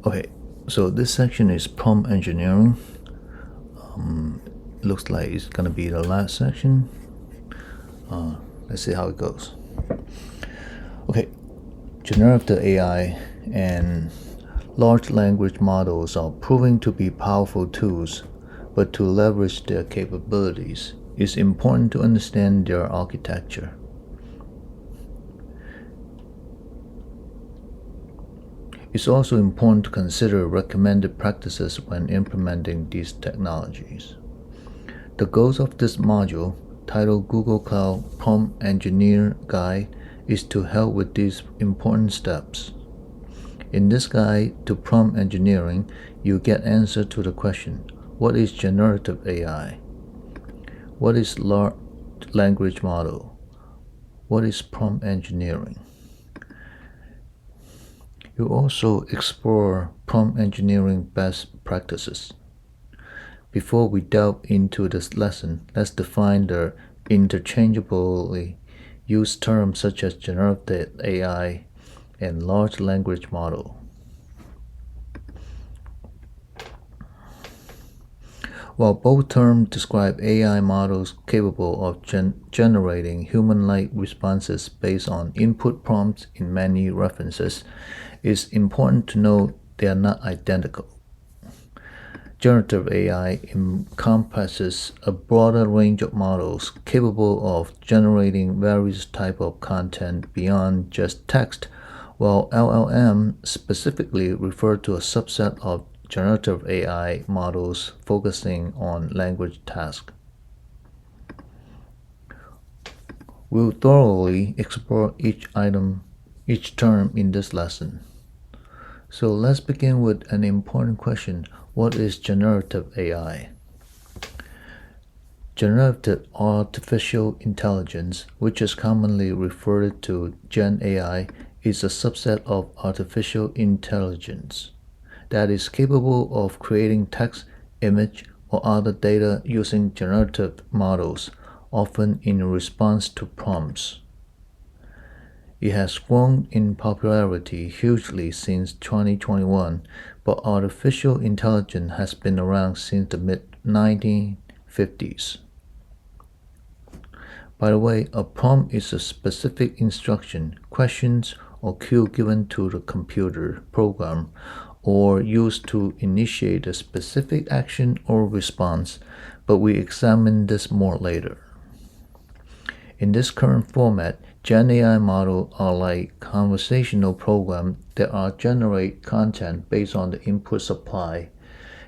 Okay, so this section is prompt engineering. Looks like it's gonna be the last section. Let's see how it goes. Okay, generative AI and large language models are proving to be powerful tools, but to leverage their capabilities, it's important to understand their architecture. It's also important to consider recommended practices when implementing these technologies. The goals of this module, titled Google Cloud Prompt Engineer Guide, is to help with these important steps. In this guide to prompt engineering, you get answer to the question, what is generative AI? What is large language model? What is prompt engineering? You also explore prompt engineering best practices. Before we delve into this lesson, let's define the interchangeably used terms such as generative AI and large language model. While both terms describe AI models capable of generating human-like responses based on input prompts in many references, it's important to note they are not identical. Generative AI encompasses a broader range of models capable of generating various types of content beyond just text, while LLM specifically refer to a subset of generative AI models focusing on language tasks. We'll thoroughly explore each term in this lesson. So let's begin with an important question. What is generative AI? Generative artificial intelligence, which is commonly referred to Gen AI, is a subset of artificial intelligence that is capable of creating text, image, or other data using generative models, often in response to prompts. It has grown in popularity hugely since 2021, but artificial intelligence has been around since the mid-1950s. By the way, a prompt is a specific instruction, questions, or cue given to the computer program or used to initiate a specific action or response, but we examine this more later. In this current format, Gen AI models are like conversational programs that generate content based on the input supply.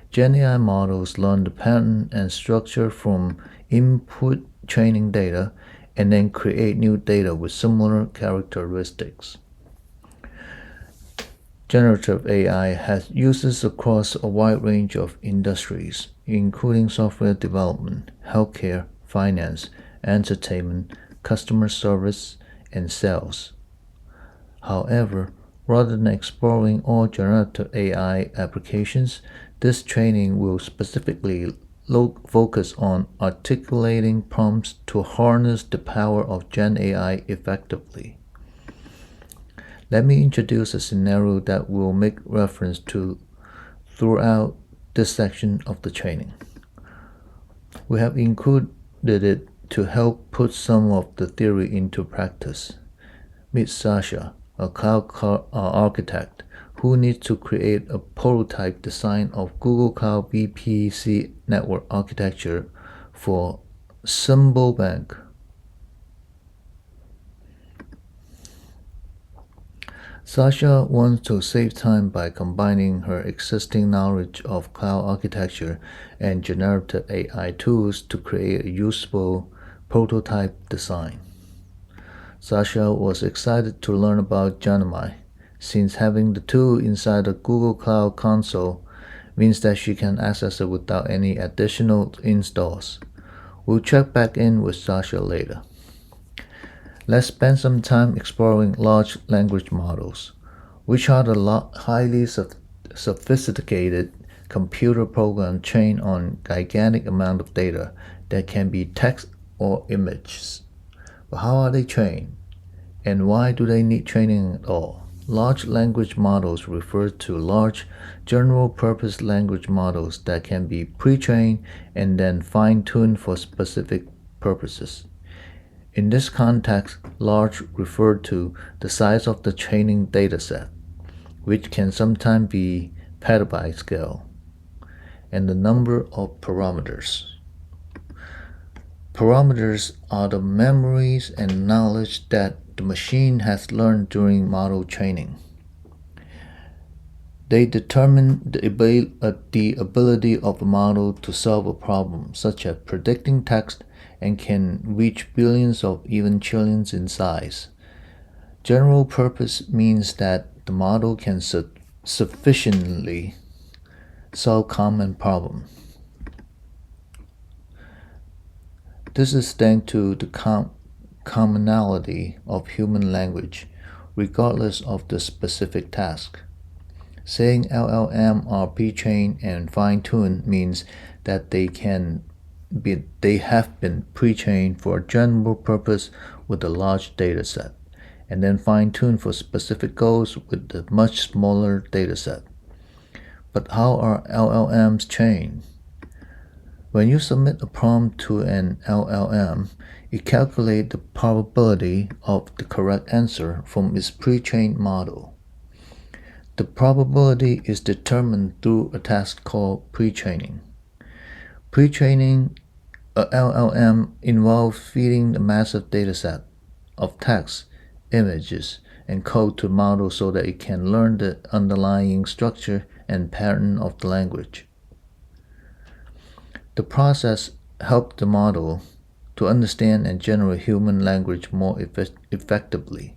Gen AI models learn the pattern and structure from input training data and then create new data with similar characteristics. Generative AI has uses across a wide range of industries, including software development, healthcare, finance, entertainment, customer service, and sales. However, rather than exploring all generative AI applications, this training will specifically focus on articulating prompts to harness the power of Gen AI effectively. Let me introduce a scenario that we'll make reference to throughout this section of the training. We have included it to help put some of the theory into practice. Meet Sasha, a cloud architect who needs to create a prototype design of Google Cloud VPC network architecture for Symbol Bank. Sasha wants to save time by combining her existing knowledge of cloud architecture and generative AI tools to create a useful prototype design. Sasha was excited to learn about Gemini, since having the tool inside the Google Cloud Console means that she can access it without any additional installs. We'll check back in with Sasha later. Let's spend some time exploring large language models, which are the highly sophisticated computer programs trained on gigantic amount of data that can be text or images. But how are they trained? And why do they need training at all? Large language models refer to large general-purpose language models that can be pre-trained and then fine-tuned for specific purposes. In this context, large refer to the size of the training dataset, which can sometimes be petabyte scale, and the number of parameters. Parameters are the memories and knowledge that the machine has learned during model training. They determine the ability of a model to solve a problem, such as predicting text, and can reach billions or even trillions in size. General purpose means that the model can sufficiently solve common problems. This is thanks to the commonality of human language, regardless of the specific task. Saying LLM are pre-trained and fine-tuned means that they have been pre-trained for a general purpose with a large dataset, and then fine-tuned for specific goals with a much smaller dataset. But how are LLMs trained? When you submit a prompt to an LLM, it calculates the probability of the correct answer from its pre-trained model. The probability is determined through a task called pre-training. Pre-training a LLM involves feeding a massive dataset of text, images, and code to the model so that it can learn the underlying structure and pattern of the language. The process helps the model to understand and generate human language more effectively.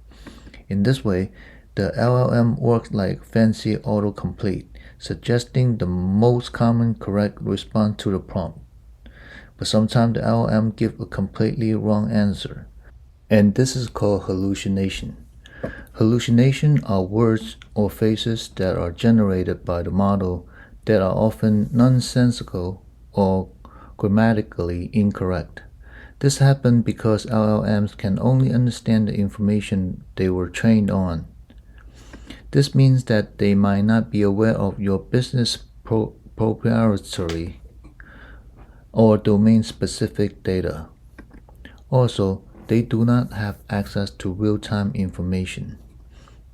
In this way, the LLM works like fancy autocomplete, suggesting the most common correct response to the prompt. But sometimes the LLM gives a completely wrong answer, and this is called hallucination. Hallucinations are words or phrases that are generated by the model that are often nonsensical or grammatically incorrect. This happens because LLMs can only understand the information they were trained on. This means that they might not be aware of your business proprietary or domain-specific data. Also, they do not have access to real-time information.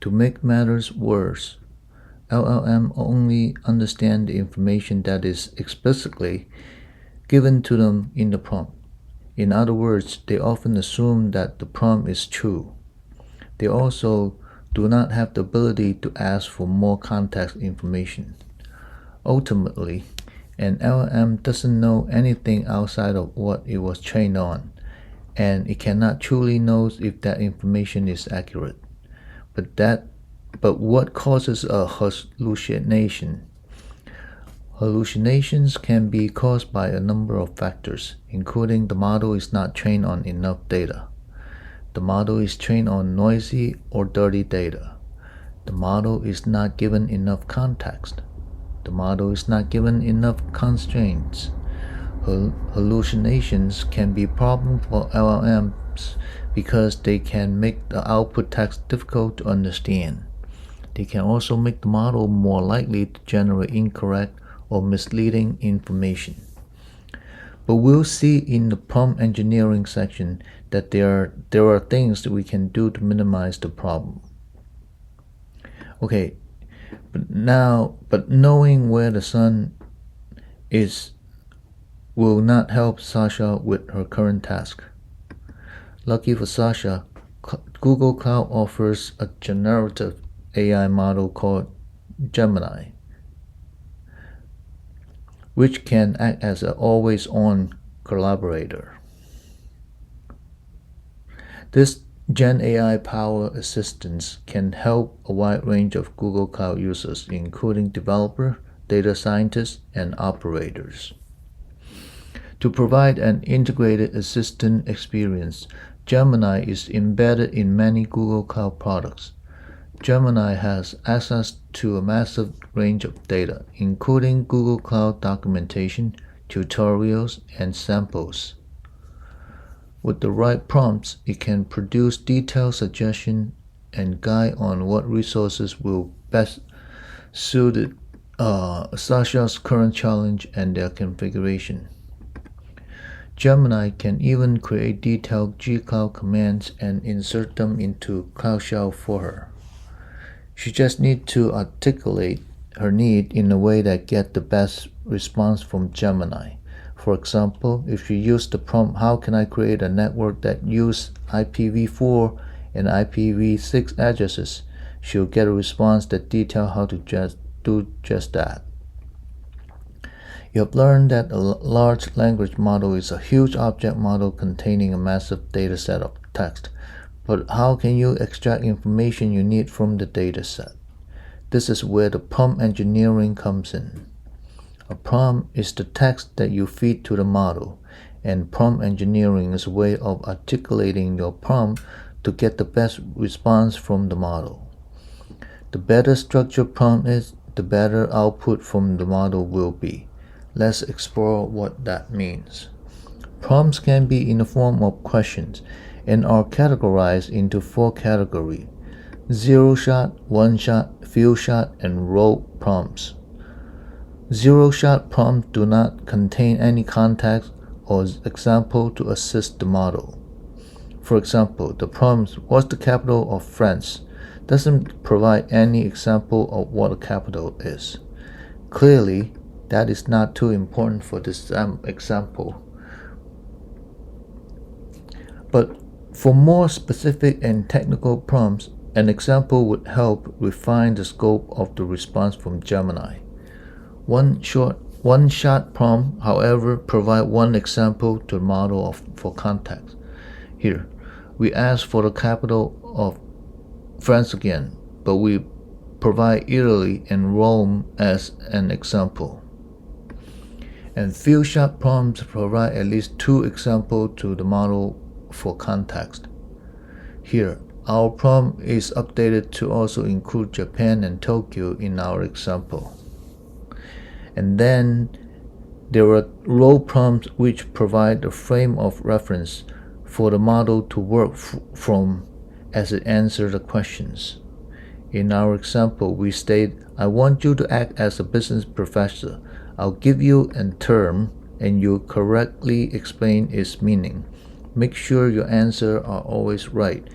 To make matters worse, LLM only understand the information that is explicitly given to them in the prompt. In other words, they often assume that the prompt is true. They also do not have the ability to ask for more context information. Ultimately, an LLM doesn't know anything outside of what it was trained on, and it cannot truly know if that information is accurate. But what causes a hallucination? Hallucinations can be caused by a number of factors, including the model is not trained on enough data. The model is trained on noisy or dirty data. The model is not given enough context. The model is not given enough constraints. Hallucinations can be a problem for LLMs because they can make the output text difficult to understand. They can also make the model more likely to generate incorrect or misleading information. But we'll see in the prompt engineering section that there are things that we can do to minimize the problem. Okay, but knowing where the sun is will not help Sasha with her current task. Lucky for Sasha, Google Cloud offers a generative AI model called Gemini, which can act as an always-on collaborator. This Gen AI power assistance can help a wide range of Google Cloud users, including developers, data scientists, and operators. To provide an integrated assistant experience, Gemini is embedded in many Google Cloud products. Gemini has access to a massive range of data, including Google Cloud documentation, tutorials, and samples. With the right prompts, it can produce detailed suggestions and guide on what resources will best suit Sasha's current challenge and their configuration. Gemini can even create detailed G-Cloud commands and insert them into Cloud Shell for her. She just needs to articulate her need in a way that gets the best response from Gemini. For example, if you use the prompt, how can I create a network that uses IPv4 and IPv6 addresses, she'll get a response that details how to do just that. You have learned that a large language model is a huge object model containing a massive data set of text. But how can you extract information you need from the dataset? This is where the prompt engineering comes in. A prompt is the text that you feed to the model, and prompt engineering is a way of articulating your prompt to get the best response from the model. The better structured prompt is, the better output from the model will be. Let's explore what that means. Prompts can be in the form of questions and are categorized into 4 categories: zero-shot, one-shot, few-shot, and row prompts. Zero-shot prompts do not contain any context or example to assist the model. For example, the prompt, "What's the capital of France?" doesn't provide any example of what a capital is. Clearly, that is not too important for this example. But for more specific and technical prompts, an example would help refine the scope of the response from Gemini. One-shot prompt, however, provide one example to the model for context. Here, we ask for the capital of France again, but we provide Italy and Rome as an example. And few-shot prompts provide at least 2 examples to the model for context. Here, our prompt is updated to also include Japan and Tokyo in our example. And then there are row prompts which provide a frame of reference for the model to work from as it answers the questions. In our example, we state, "I want you to act as a business professor. I'll give you a term and you correctly explain its meaning. Make sure your answers are always right.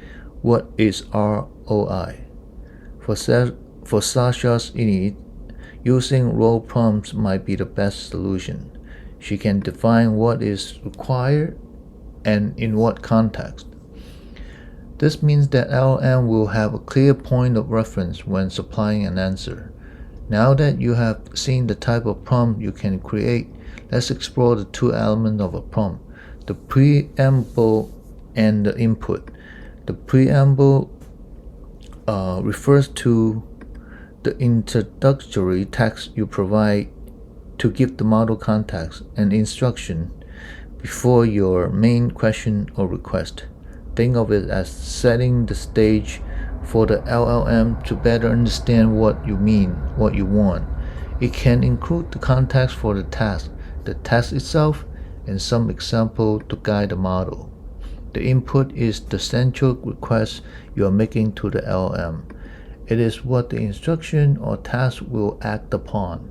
What is ROI?" For Sasha's need, using row prompts might be the best solution. She can define what is required and in what context. This means that LLM will have a clear point of reference when supplying an answer. Now that you have seen the type of prompt you can create, let's explore the 2 elements of a prompt: the preamble and the input. The preamble refers to the introductory text you provide to give the model context and instruction before your main question or request. Think of it as setting the stage for the LLM to better understand what you mean, what you want. It can include the context for the task itself, and some example to guide the model. The input is the central request you are making to the LLM. It is what the instruction or task will act upon.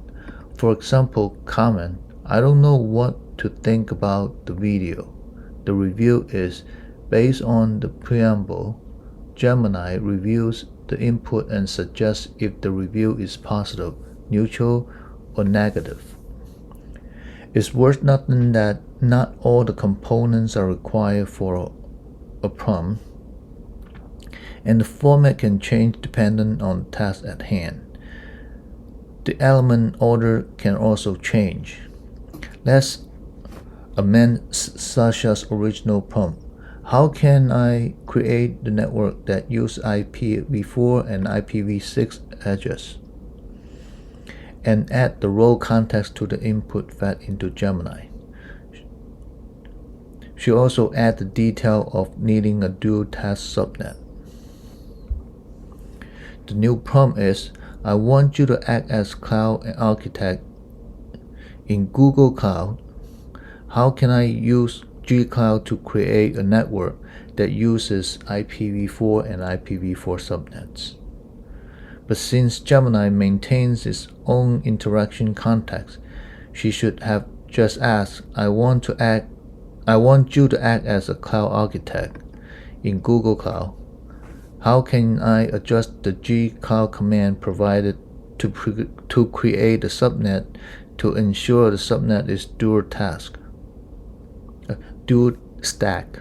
For example, comment, "I don't know what to think about the video." The review is based on the preamble. Gemini reviews the input and suggests if the review is positive, neutral, or negative. It's worth noting that not all the components are required for a prompt, and the format can change depending on the task at hand. The element order can also change. Let's amend Sasha's original prompt. How can I create the network that uses IPv4 and IPv6 address? And add the row context to the input fed into Gemini. She also adds the detail of needing a dual task subnet. The new prompt is, "I want you to act as cloud architect in Google Cloud. How can I use G-Cloud to create a network that uses IPv4 and IPv4 subnets. But since Gemini maintains its own interaction context, she should have just asked, I want you to act as a cloud architect in Google Cloud. How can I adjust the G-Cloud command provided to create a subnet to ensure the subnet is dual stack?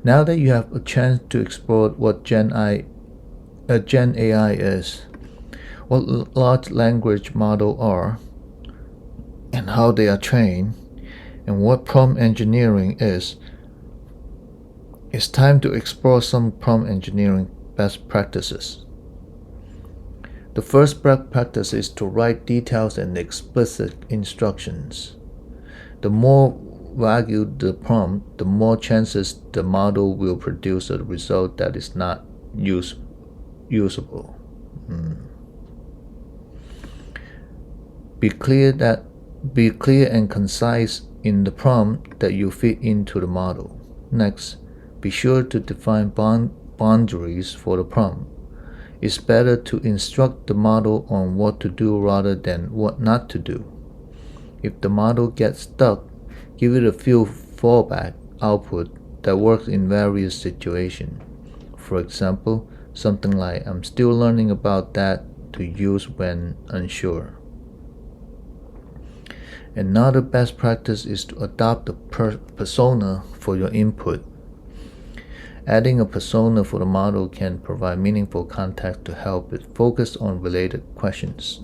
Now that you have a chance to explore what Gen AI is, what large language models are, and how they are trained, and what prompt engineering is, it's time to explore some prompt engineering best practices. The first best practice is to write details and explicit instructions. The more vague the prompt, the more chances the model will produce a result that is not usable. Be clear and concise in the prompt that you feed into the model. Next, be sure to define boundaries for the prompt. It's better to instruct the model on what to do rather than what not to do. If the model gets stuck, give it a few fallback output that works in various situations. For example, something like, I'm still learning about that, to use when unsure. Another best practice is to adopt a persona for your input. Adding a persona for the model can provide meaningful context to help it focus on related questions,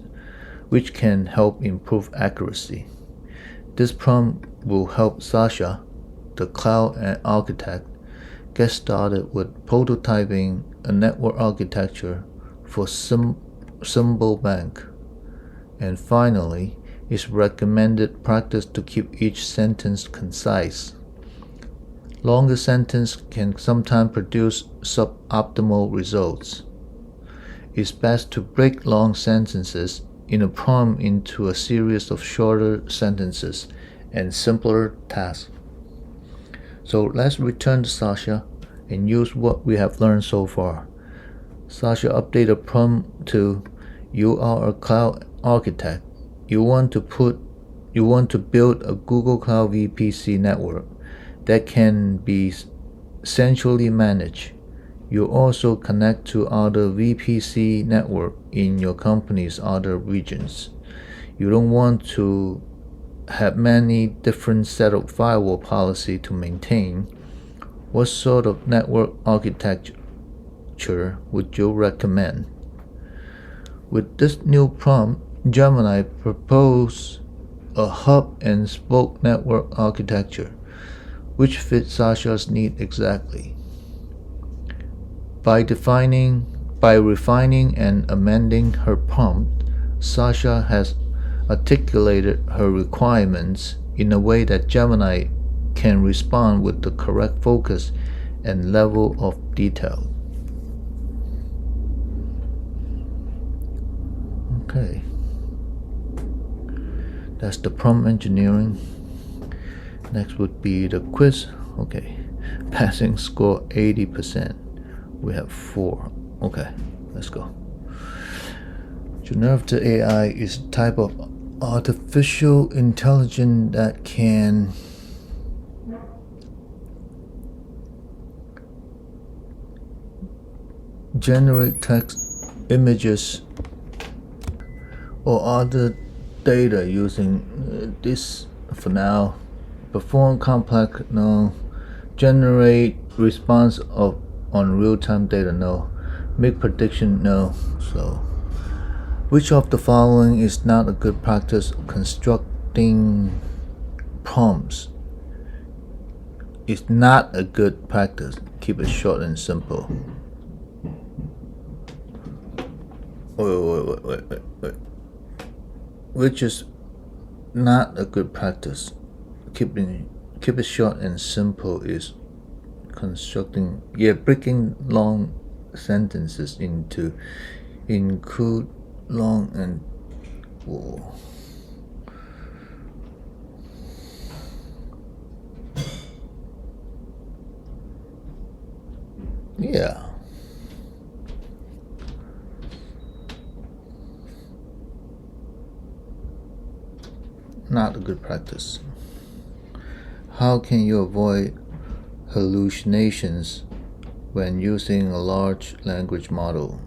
which can help improve accuracy. This prompt will help Sasha, the cloud architect, get started with prototyping a network architecture for Symbol Bank. And finally, it's recommended practice to keep each sentence concise. Longer sentences can sometimes produce suboptimal results. It's best to break long sentences in a prompt into a series of shorter sentences and simpler tasks. So let's return to Sasha and use what we have learned so far. Sasha, update a prompt to, you are a cloud architect. You want to build a Google Cloud VPC network that can be centrally managed. You also connect to other VPC network in your company's other regions. You don't want to have many different set of firewall policy to maintain. What sort of network architecture would you recommend? With this new prompt, Gemini proposed a hub and spoke network architecture, which fits Sasha's need exactly. By refining and amending her prompt, Sasha has articulated her requirements in a way that Gemini can respond with the correct focus and level of detail. Okay. That's the prompt engineering. Next would be the quiz. Okay. Passing score 80%. We have 4. Okay, let's go. Generative AI is a type of artificial intelligence that can generate text, images, or other data using this for now. Perform complex no. Generate response on real-time data no. Make prediction no. So which of the following is not a good practice of constructing prompts? It's not a good practice. Keep it short and simple. Wait. Which is not a good practice? Keep it short and simple is breaking long sentences into include long and not a good practice. How can you avoid hallucinations when using a large language model?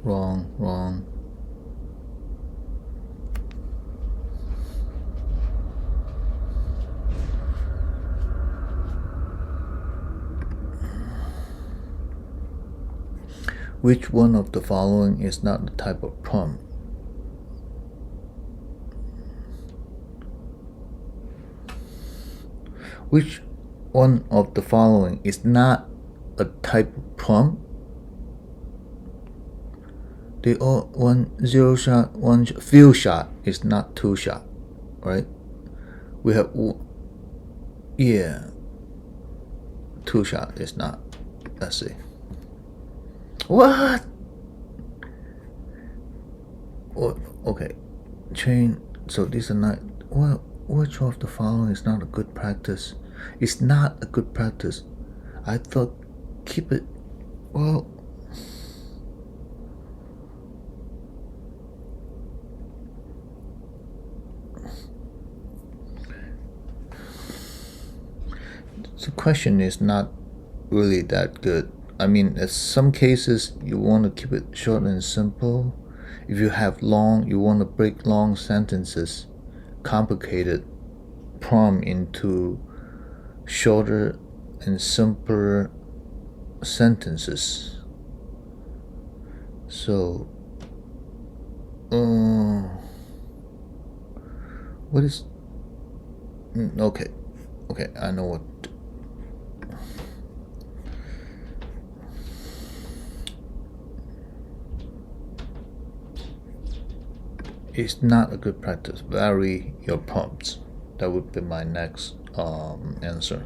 Wrong. Which one of the following is not the type of prompt? Which one of the following is not a type of prompt? The one zero shot, one few shot is not two shot, right? We have two shot is not. Let's see. What? Okay, chain. So these are not. Well, which of the following is not a good practice? It's not a good practice. I thought keep it. Well. The question is not really that good. I mean, in some cases you want to keep it short and simple. If you have you want to break long sentences, complicated prompt into shorter and simpler sentences. So, what is? Okay, I know what. It's not a good practice. Vary your prompts. That would be my next answer.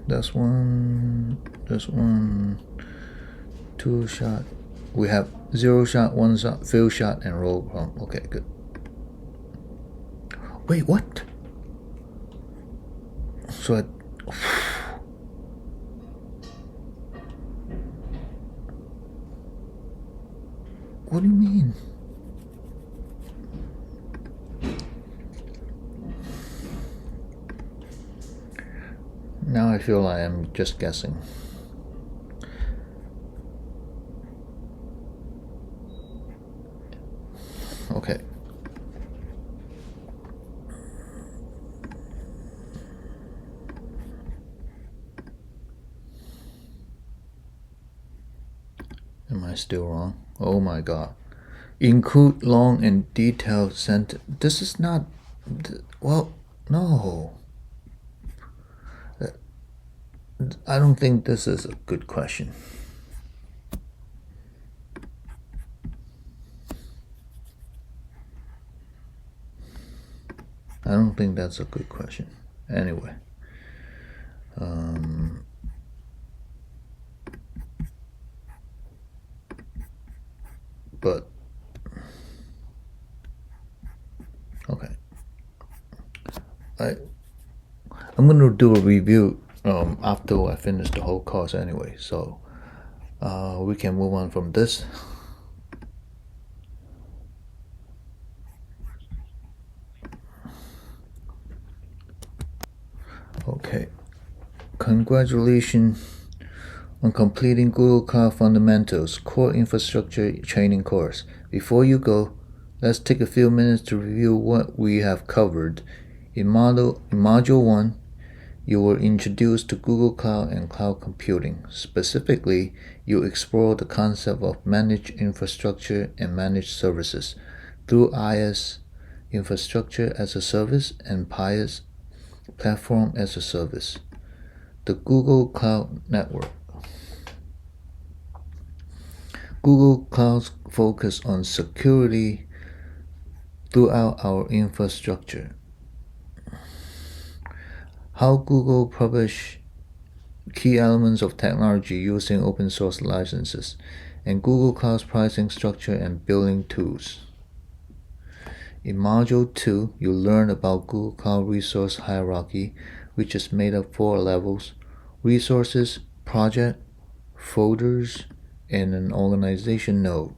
That's one. Two shot. We have zero shot, one shot, few shot, and roll prompt. Okay, good. Wait, what? So what do you mean? Now I feel I am just guessing. Okay. Am I still wrong? Oh my god. Include long and detailed sentence. This is not. Well, no. I don't think this is a good question. I don't think that's a good question. Anyway. But okay. I'm gonna do a review after I finish the whole course anyway, so we can move on from this. Okay, congratulations on completing Google Cloud Fundamentals Core Infrastructure Training course. Before you go, let's take a few minutes to review what we have covered. In Module 1, you were introduced to Google Cloud and cloud computing. Specifically, you explore the concept of managed infrastructure and managed services through IaaS, Infrastructure as a Service, and PaaS, Platform as a Service. The Google Cloud Network. Google Cloud's focus on security throughout our infrastructure. How Google publish key elements of technology using open source licenses, and Google Cloud's pricing structure and billing tools. In Module 2, you'll learn about Google Cloud Resource Hierarchy, which is made of 4 levels: resources, project, folders, and an organization node.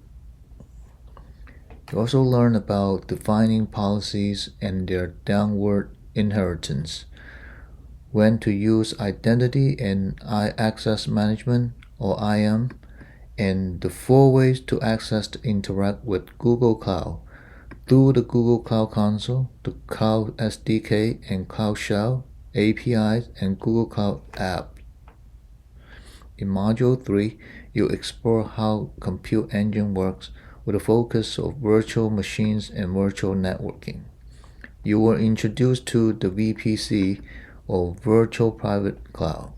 You also learn about defining policies and their downward inheritance, when to use Identity and Access Management, or IAM, and the 4 ways to access and interact with Google Cloud through the Google Cloud Console, the Cloud SDK and Cloud Shell, APIs, and Google Cloud App. In Module 3, you'll explore how Compute Engine works with a focus of virtual machines and virtual networking. You were introduced to the VPC, or Virtual Private Cloud,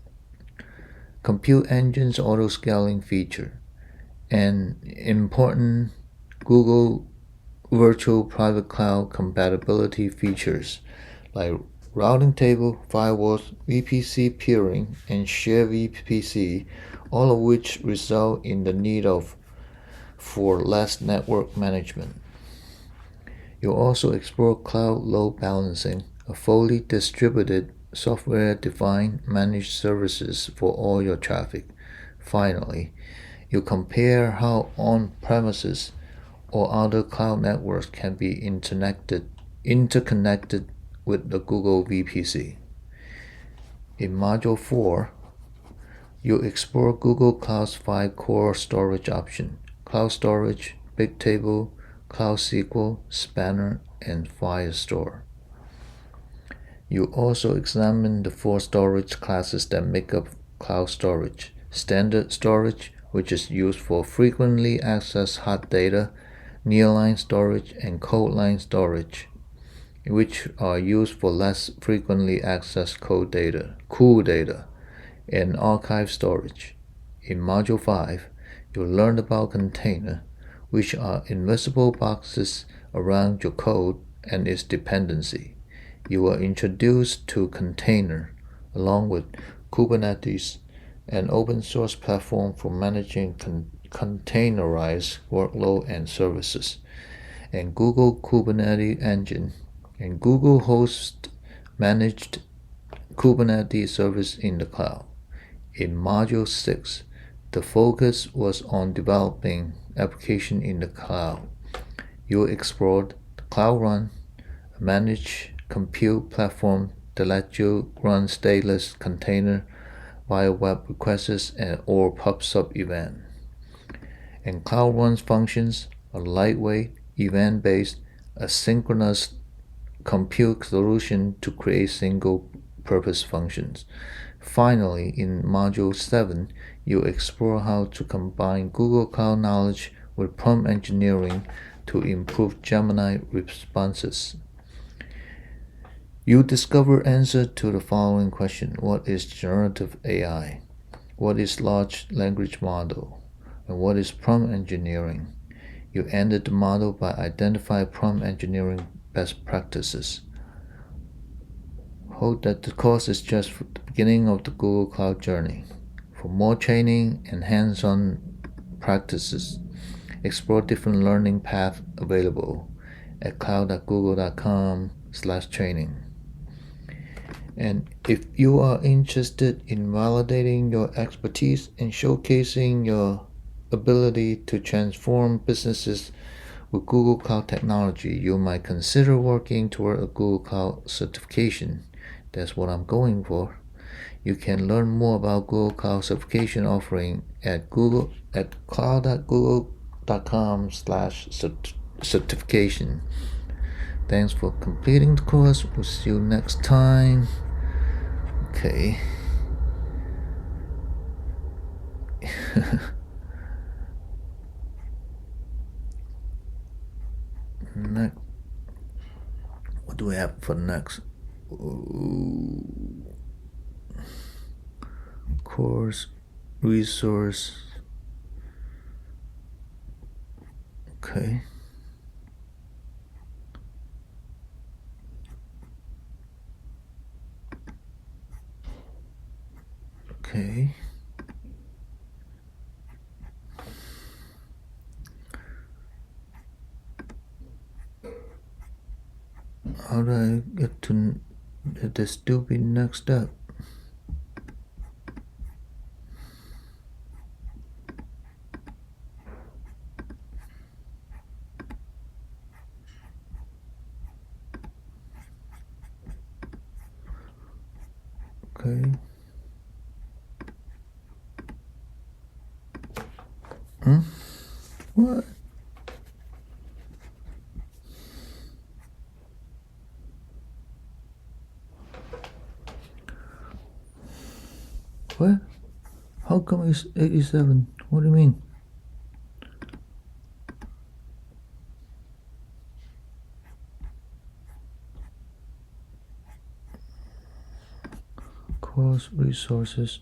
Compute Engine's auto-scaling feature, and important Google Virtual Private Cloud compatibility features like routing table, firewalls, VPC peering, and share VPC, all of which result in the need for less network management. You'll also explore cloud load balancing, a fully distributed software-defined managed services for all your traffic. Finally, you compare how on-premises or other cloud networks can be interconnected with the Google VPC. In Module 4, you explore Google Cloud's 5 core storage options: Cloud Storage, Bigtable, Cloud SQL, Spanner, and Firestore. You also examine the 4 storage classes that make up cloud storage: standard storage, which is used for frequently accessed hot data; nearline storage; and cold line storage, which are used for less frequently accessed cool data; and archive storage. In Module 5, you'll learn about container, which are invisible boxes around your code and its dependency. You are introduced to container, along with Kubernetes, an open source platform for managing containerized workload and services, and Google Kubernetes Engine, and Google host managed Kubernetes service in the cloud. In Module 6, the focus was on developing application in the cloud. You explored the Cloud Run, a managed compute platform that lets you run stateless container via web requests or PubSub event. And Cloud Run's functions are lightweight, event-based, asynchronous compute solution to create single-purpose functions. Finally, in Module 7, you explore how to combine Google Cloud knowledge with prompt engineering to improve Gemini responses. You discover answer to the following question: what is generative AI? What is large language model? And what is prompt engineering? You ended the model by identifying prompt engineering best practices. Hope that the course is just the beginning of the Google Cloud journey. For more training and hands-on practices, explore different learning paths available at cloud.google.com/training. And if you are interested in validating your expertise and showcasing your ability to transform businesses with Google Cloud technology, you might consider working toward a Google Cloud certification. That's what I'm going for. You can learn more about Google Cloud certification offering at cloud.google.com/certification. Thanks for completing the course. We'll see you next time. Okay. Next, what do we have for next? Course, resource. Okay. Okay. How do I get to the stupid next step? Okay. What? What? How come it's 87? What do you mean? Course resources.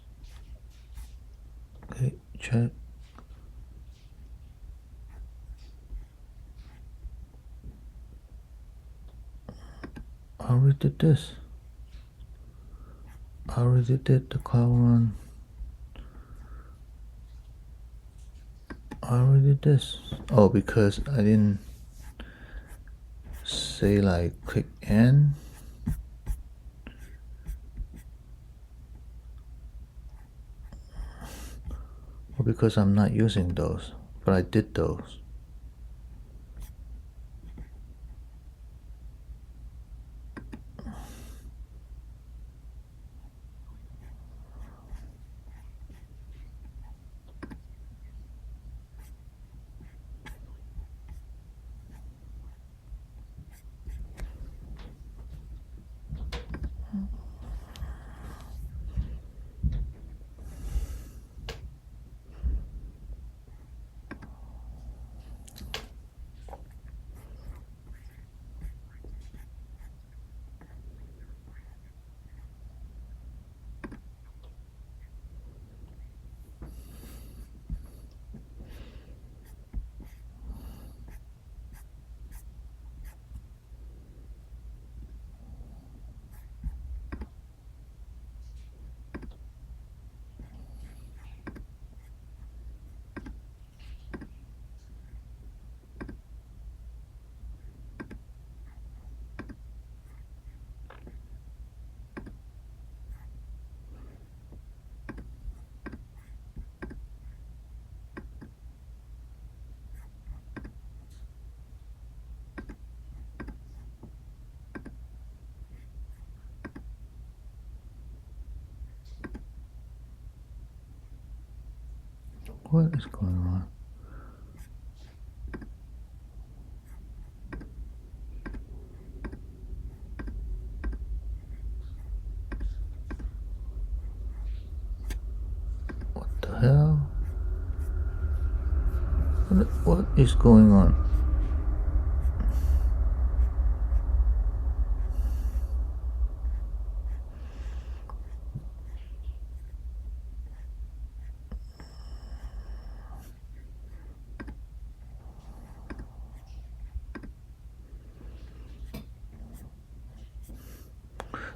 Okay, check. I already did this. I already did the cloud run. I already did this. Oh, because I didn't say like click N. Or because I'm not using those, but I did those. What is going on? What the hell? What is going on?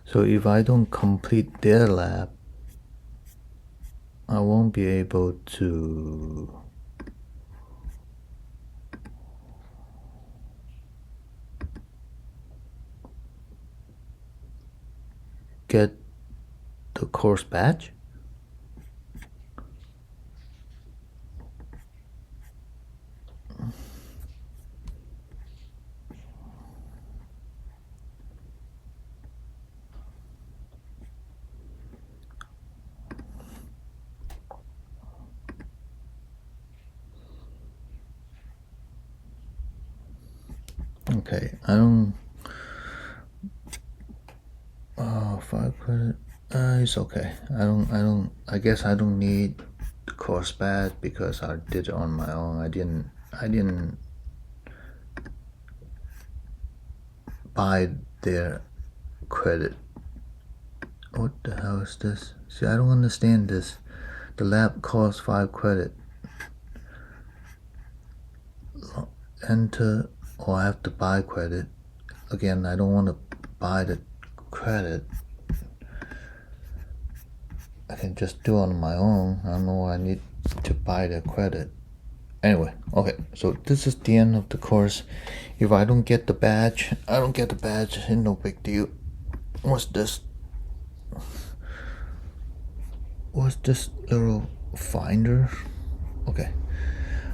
So if I don't complete their lab, I won't be able to get the course badge? Okay, I don't. 5 credit. It's okay. I guess I don't need the course badge because I did it on my own. I didn't buy their credit. What the hell is this? See, I don't understand this. The lab costs 5 credit. Enter, or I have to buy credit. Again, I don't want to buy the credit. I can just do it on my own. I don't know why I need to buy the credit. Anyway, okay, so this is the end of the course. If I don't get the badge, no big deal. What's this? What's this little finder? Okay.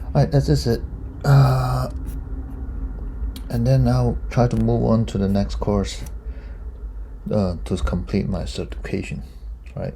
Alright, that's just it. And then I'll try to move on to the next course to complete my certification. Right.